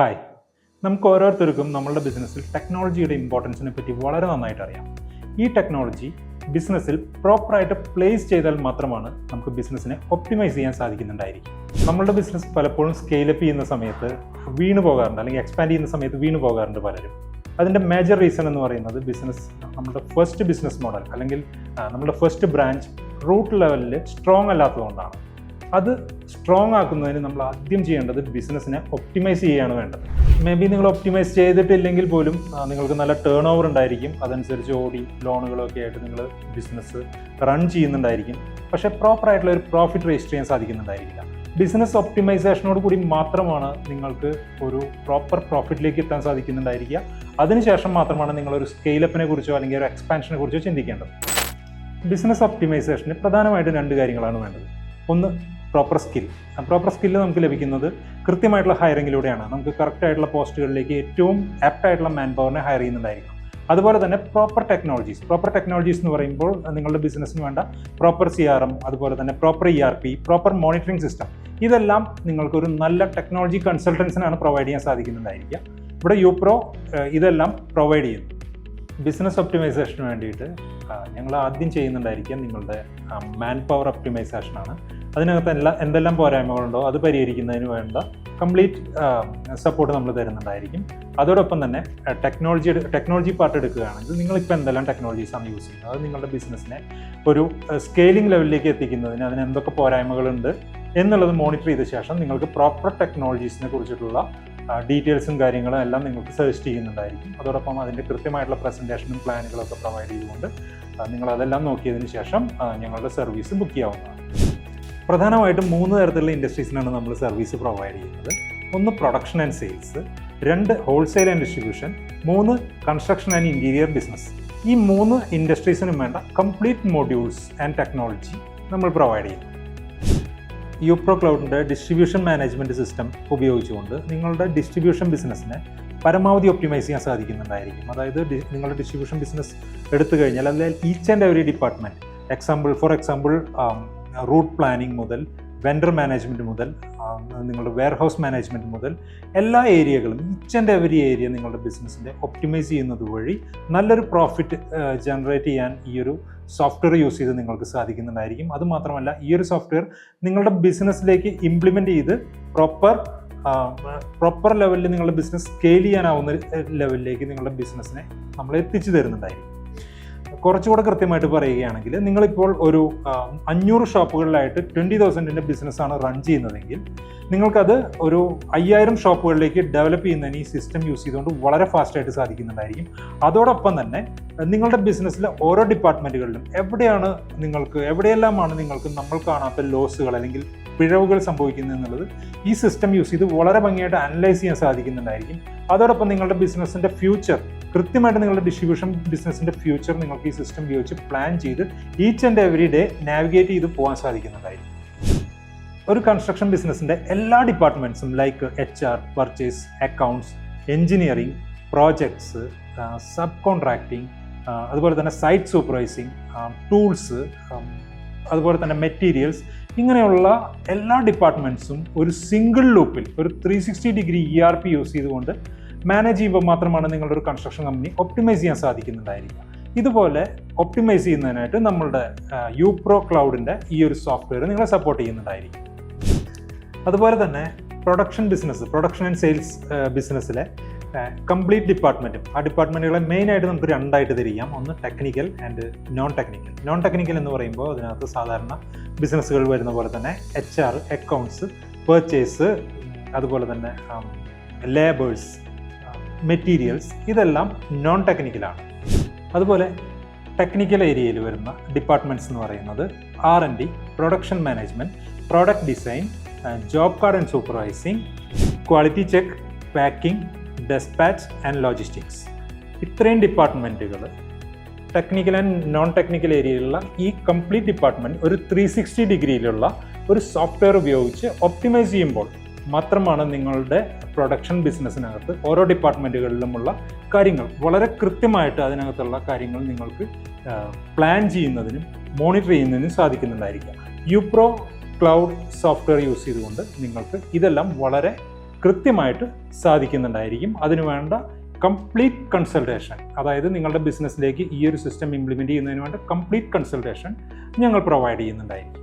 Hi, നമുക്ക് ഓരോരുത്തർക്കും നമ്മളുടെ ബിസിനസ്സിൽ ടെക്നോളജിയുടെ ഇമ്പോർട്ടൻസിനെ പറ്റി വളരെ നന്നായിട്ട് അറിയാം. ഈ ടെക്നോളജി ബിസിനസ്സിൽ പ്രോപ്പറായിട്ട് പ്ലേസ് ചെയ്താൽ മാത്രമാണ് നമുക്ക് ബിസിനസ്സിനെ ഒപ്റ്റിമൈസ് ചെയ്യാൻ സാധിക്കുന്നുണ്ടായിരിക്കും. നമ്മളുടെ ബിസിനസ് പലപ്പോഴും സ്കെയിലപ്പ് ചെയ്യുന്ന സമയത്ത് വീണു പോകാറുണ്ട്, അല്ലെങ്കിൽ എക്സ്പാൻഡ് ചെയ്യുന്ന സമയത്ത് വീണു പോകാറുണ്ട് പലരും. അതിൻ്റെ മേജർ റീസൺ എന്ന് പറയുന്നത് നമ്മുടെ ഫസ്റ്റ് ബിസിനസ് മോഡൽ അല്ലെങ്കിൽ നമ്മുടെ ഫസ്റ്റ് ബ്രാഞ്ച് റൂട്ട് ലെവലിൽ സ്ട്രോങ് അല്ലാത്തതുകൊണ്ടാണ്. അത് സ്ട്രോങ് ആക്കുന്നതിന് നമ്മൾ ആദ്യം ചെയ്യേണ്ടത് ബിസിനസ്സിനെ ഒപ്റ്റിമൈസ് ചെയ്യുകയാണ് വേണ്ടത്. മേ ബി നിങ്ങൾ ഒപ്റ്റിമൈസ് ചെയ്തിട്ടില്ലെങ്കിൽ പോലും നിങ്ങൾക്ക് നല്ല ടേൺ ഓവർ ഉണ്ടായിരിക്കും, അതനുസരിച്ച് ഓടി ലോണുകളൊക്കെ ആയിട്ട് നിങ്ങൾ ബിസിനസ് റൺ ചെയ്യുന്നുണ്ടായിരിക്കും. പക്ഷേ പ്രോപ്പറായിട്ടുള്ള ഒരു പ്രോഫിറ്റ് രജിസ്റ്റർ ചെയ്യാൻ സാധിക്കുന്നുണ്ടായിരിക്കില്ല. ബിസിനസ് ഒപ്റ്റിമൈസേഷനോട് കൂടി മാത്രമാണ് നിങ്ങൾക്ക് ഒരു പ്രോപ്പർ പ്രോഫിറ്റിലേക്ക് എത്താൻ സാധിക്കുന്നുണ്ടായിരിക്കുക. അതിനുശേഷം മാത്രമാണ് നിങ്ങളൊരു സ്കെയിലപ്പിനെ കുറിച്ചോ അല്ലെങ്കിൽ ഒരു എക്സ്പാൻഷനെ കുറിച്ചോ ചിന്തിക്കേണ്ടത്. ബിസിനസ് ഒപ്റ്റിമൈസേഷന് പ്രധാനമായിട്ടും രണ്ട് കാര്യങ്ങളാണ് വേണ്ടത്. ഒന്ന്, പ്രോപ്പർ സ്കില്ല് നമുക്ക് ലഭിക്കുന്നത് കൃത്യമായിട്ടുള്ള ഹയറിങ്ങിലൂടെയാണ്. നമുക്ക് കറക്റ്റ് ആയിട്ടുള്ള പോസ്റ്റുകളിലേക്ക് ഏറ്റവും ആപ്റ്റ് ആയിട്ടുള്ള മാൻ പവറിനെ ഹയർ ചെയ്യുന്നുണ്ടായിരിക്കും. അതുപോലെ തന്നെ പ്രോപ്പർ ടെക്നോളജീസ് എന്ന് പറയുമ്പോൾ നിങ്ങളുടെ ബിസിനസ്സിന് വേണ്ട പ്രോപ്പർ CRM, അതുപോലെ തന്നെ proper ERP, proper monitoring system, ഇതെല്ലാം നിങ്ങൾക്കൊരു നല്ല ടെക്നോളജി കൺസൾട്ടൻസിനാണ് പ്രൊവൈഡ് ചെയ്യാൻ സാധിക്കുന്നുണ്ടായിരിക്കുക. ഇവിടെ യുപ്രോ ഇതെല്ലാം പ്രൊവൈഡ് ചെയ്യുന്നു. ബിസിനസ് ഒപ്റ്റിമൈസേഷന് വേണ്ടിയിട്ട് ഞങ്ങൾ ആദ്യം ചെയ്യുന്നുണ്ടായിരിക്കുക നിങ്ങളുടെ മാൻ പവർ ഒപ്റ്റിമൈസേഷനാണ്. അതിനകത്ത് എന്തെല്ലാം പോരായ്മകളുണ്ടോ അത് പരിഹരിക്കുന്നതിന് വേണ്ട കംപ്ലീറ്റ് സപ്പോർട്ട് നമ്മൾ തരുന്നുണ്ടായിരിക്കും. അതോടൊപ്പം തന്നെ ടെക്നോളജി പാർട്ട് എടുക്കുകയാണെങ്കിൽ നിങ്ങളിപ്പോൾ എന്തെല്ലാം ടെക്നോളജീസാണ് യൂസ് ചെയ്യുന്നത്, അത് നിങ്ങളുടെ ബിസിനസ്സിനെ ഒരു സ്കെയിലിംഗ് ലെവലിലേക്ക് എത്തിക്കുന്നതിന് അതിന് എന്തൊക്കെ പോരായ്മകളുണ്ട് എന്നുള്ളത് മോണിറ്റർ ചെയ്ത ശേഷം നിങ്ങൾക്ക് പ്രോപ്പർ ടെക്നോളജീസിനെ കുറിച്ചിട്ടുള്ള ഡീറ്റെയിൽസും കാര്യങ്ങളും എല്ലാം നിങ്ങൾക്ക് സജസ്റ്റ് ചെയ്യുന്നുണ്ടായിരിക്കും. അതോടൊപ്പം അതിൻ്റെ കൃത്യമായിട്ടുള്ള പ്രസൻറ്റേഷനും പ്ലാനുകളൊക്കെ പ്രൊവൈഡ് ചെയ്തുകൊണ്ട് നിങ്ങളതെല്ലാം നോക്കിയതിന് ശേഷം ഞങ്ങളുടെ സർവീസ് ബുക്ക് ചെയ്യാവുന്നതാണ്. പ്രധാനമായിട്ടും 3 തരത്തിലുള്ള ഇൻഡസ്ട്രീസിനാണ് നമ്മൾ സർവീസ് പ്രൊവൈഡ് ചെയ്യുന്നത്. 1 production and sales, 2 wholesale and distribution, 3 construction and interior business. ഈ 3 ഇൻഡസ്ട്രീസിനും വേണ്ട കംപ്ലീറ്റ് മൊഡ്യൂൾസ് ആൻഡ് ടെക്നോളജി നമ്മൾ പ്രൊവൈഡ് ചെയ്യുന്നു. യുപ്രോ ക്ലൗഡിൻ്റെ ഡിസ്ട്രിബ്യൂഷൻ മാനേജ്മെൻറ്റ് സിസ്റ്റം ഉപയോഗിച്ചുകൊണ്ട് നിങ്ങളുടെ ഡിസ്ട്രിബ്യൂഷൻ ബിസിനസ്സിനെ പരമാവധി ഒപ്റ്റിമൈസ് ചെയ്യാൻ സാധിക്കുന്നുണ്ടായിരിക്കും. അതായത് നിങ്ങളുടെ ഡിസ്ട്രിബ്യൂഷൻ ബിസിനസ് എടുത്തു കഴിഞ്ഞാൽ അതിൽ each and every department, for example route planning മുതൽ വെൻഡർ മാനേജ്മെൻറ്റ് മുതൽ നിങ്ങളുടെ വെയർഹൗസ് മാനേജ്മെൻറ്റ് മുതൽ എല്ലാ ഏരിയകളും, ഈച്ച് ആൻഡ് എവറി ഏരിയ നിങ്ങളുടെ ബിസിനസ്സിൻ്റെ ഒപ്റ്റിമൈസ് ചെയ്യുന്നത് വഴി നല്ലൊരു പ്രോഫിറ്റ് ജനറേറ്റ് ചെയ്യാൻ ഈ ഒരു സോഫ്റ്റ്വെയർ യൂസ് ചെയ്ത് നിങ്ങൾക്ക് സാധിക്കുന്നുണ്ടായിരിക്കും. അതുമാത്രമല്ല, ഈ ഒരു സോഫ്റ്റ്വെയർ നിങ്ങളുടെ ബിസിനസ്സിലേക്ക് ഇംപ്ലിമെൻറ്റ് ചെയ്ത് പ്രോപ്പർ ലെവലിൽ നിങ്ങളുടെ ബിസിനസ് സ്കെയിൽ ചെയ്യാനാവുന്ന ലെവലിലേക്ക് നിങ്ങളുടെ ബിസിനസ്സിനെ നമ്മൾ എത്തിച്ചു തരുന്നുണ്ടായിരിക്കും. കുറച്ചുകൂടെ കൃത്യമായിട്ട് പറയുകയാണെങ്കിൽ, നിങ്ങളിപ്പോൾ ഒരു 500 ഷോപ്പുകളിലായിട്ട് 20,000-ൻ്റെ ബിസിനസ്സാണ് റൺ ചെയ്യുന്നതെങ്കിൽ നിങ്ങൾക്കത് ഒരു 5000 ഷോപ്പുകളിലേക്ക് ഡെവലപ്പ് ചെയ്യുന്നതിന് ഈ സിസ്റ്റം യൂസ് ചെയ്തുകൊണ്ട് വളരെ ഫാസ്റ്റായിട്ട് സാധിക്കുന്നുണ്ടായിരിക്കും. അതോടൊപ്പം തന്നെ നിങ്ങളുടെ ബിസിനസ്സിലെ ഓരോ ഡിപ്പാർട്ട്മെൻറ്റുകളിലും എവിടെയെല്ലാമാണ് നിങ്ങൾക്ക് നമ്മൾ കാണാത്ത ലോസുകൾ അല്ലെങ്കിൽ പിഴവുകൾ സംഭവിക്കുന്നത് എന്നുള്ളത് ഈ സിസ്റ്റം യൂസ് ചെയ്ത് വളരെ ഭംഗിയായിട്ട് അനലൈസ് ചെയ്യാൻ സാധിക്കുന്നുണ്ടായിരിക്കും. അതോടൊപ്പം നിങ്ങളുടെ ബിസിനസ്സിൻ്റെ ഫ്യൂച്ചർ, കൃത്യമായിട്ട് നിങ്ങളുടെ ഡിസ്ട്രിബ്യൂഷൻ ബിസിനസ്സിൻ്റെ ഫ്യൂച്ചർ നിങ്ങൾക്ക് ഈ സിസ്റ്റം ഉപയോഗിച്ച് പ്ലാൻ ചെയ്ത് each and every day navigate ചെയ്ത് പോകാൻ സാധിക്കുന്നുണ്ടായിരിക്കും. ഒരു കൺസ്ട്രക്ഷൻ ബിസിനസ്സിൻ്റെ എല്ലാ ഡിപ്പാർട്ട്മെൻറ്റ്സും like HR, purchase, accounts, engineering, projects, sub contracting, അതുപോലെ തന്നെ സൈറ്റ് സൂപ്പർവൈസിങ്, ടൂൾസ്, അതുപോലെ തന്നെ മെറ്റീരിയൽസ്, ഇങ്ങനെയുള്ള എല്ലാ ഡിപ്പാർട്ട്മെൻറ്റ്സും ഒരു സിംഗിൾ ലൂപ്പിൽ ഒരു 360-degree ERP യൂസ് ചെയ്തുകൊണ്ട് മാനേജ് ചെയ്യുമ്പോൾ മാത്രമാണ് നിങ്ങളുടെ ഒരു കൺസ്ട്രക്ഷൻ കമ്പനി ഒപ്റ്റിമൈസ് ചെയ്യാൻ സാധിക്കുന്നുണ്ടായിരിക്കുക. ഇതുപോലെ ഒപ്റ്റിമൈസ് ചെയ്യുന്നതിനായിട്ട് നമ്മളുടെ യുപ്രോ ക്ലൗഡിൻ്റെ ഈ ഒരു സോഫ്റ്റ്വെയർ നിങ്ങളെ സപ്പോർട്ട് ചെയ്യുന്നുണ്ടായിരിക്കും. അതുപോലെ തന്നെ പ്രൊഡക്ഷൻ ആൻഡ് സെയിൽസ് ബിസിനസ്സിലെ കംപ്ലീറ്റ് ഡിപ്പാർട്ട്മെൻറ്റും, ആ ഡിപ്പാർട്ട്മെൻറ്റുകളെ മെയിനായിട്ട് നമുക്ക് 2ആയിട്ട് തിരിക്കാം. ഒന്ന് ടെക്നിക്കൽ ആൻഡ് നോൺ ടെക്നിക്കൽ എന്ന് പറയുമ്പോൾ അതിനകത്ത് സാധാരണ ബിസിനസ്സുകൾ വരുന്ന പോലെ തന്നെ HR, അക്കൗണ്ട്സ്, പർച്ചേസ്, അതുപോലെ തന്നെ ലേബേഴ്സ്, മെറ്റീരിയൽസ്, ഇതെല്ലാം നോൺ ടെക്നിക്കലാണ്. അതുപോലെ ടെക്നിക്കൽ ഏരിയയിൽ വരുന്ന ഡിപ്പാർട്ട്മെൻറ്റ്സ് എന്ന് പറയുന്നത് R&D, production management, product design, job card and supervising, quality check, packing, despatch and logistics. ഇത്രയും ഡിപ്പാർട്ട്മെൻറ്റുകൾ ടെക്നിക്കൽ ആൻഡ് നോൺ ടെക്നിക്കൽ ഏരിയയിലുള്ള ഈ കംപ്ലീറ്റ് ഡിപ്പാർട്ട്മെൻറ്റ് ഒരു 360-ഡിഗ്രിയിലുള്ള ഒരു സോഫ്റ്റ്വെയർ ഉപയോഗിച്ച് ഒപ്റ്റിമൈസ് ചെയ്യുമ്പോൾ മാത്രമാണ് നിങ്ങളുടെ പ്രൊഡക്ഷൻ ബിസിനസ്സിനകത്ത് ഓരോ ഡിപ്പാർട്ട്മെൻറ്റുകളിലുമുള്ള കാര്യങ്ങൾ വളരെ കൃത്യമായിട്ട് അതിനകത്തുള്ള കാര്യങ്ങൾ നിങ്ങൾക്ക് പ്ലാൻ ചെയ്യുന്നതിനും മോണിറ്റർ ചെയ്യുന്നതിനും സാധിക്കുന്നുണ്ടായിരിക്കുക. യുപ്രോ ക്ലൗഡ് സോഫ്റ്റ്വെയർ യൂസ് ചെയ്തുകൊണ്ട് നിങ്ങൾക്ക് ഇതെല്ലാം വളരെ കൃത്യമായിട്ട് സാധിക്കുന്നുണ്ടായിരിക്കും. അതിനുവേണ്ട കംപ്ലീറ്റ് കൺസൾട്ടേഷൻ, അതായത് നിങ്ങളുടെ ബിസിനസ്സിലേക്ക് ഈ ഒരു സിസ്റ്റം ഇംപ്ലിമെൻറ്റ് ചെയ്യുന്നതിന് വേണ്ട കംപ്ലീറ്റ് കൺസൾട്ടേഷൻ ഞങ്ങൾ പ്രൊവൈഡ് ചെയ്യുന്നുണ്ടായിരിക്കും.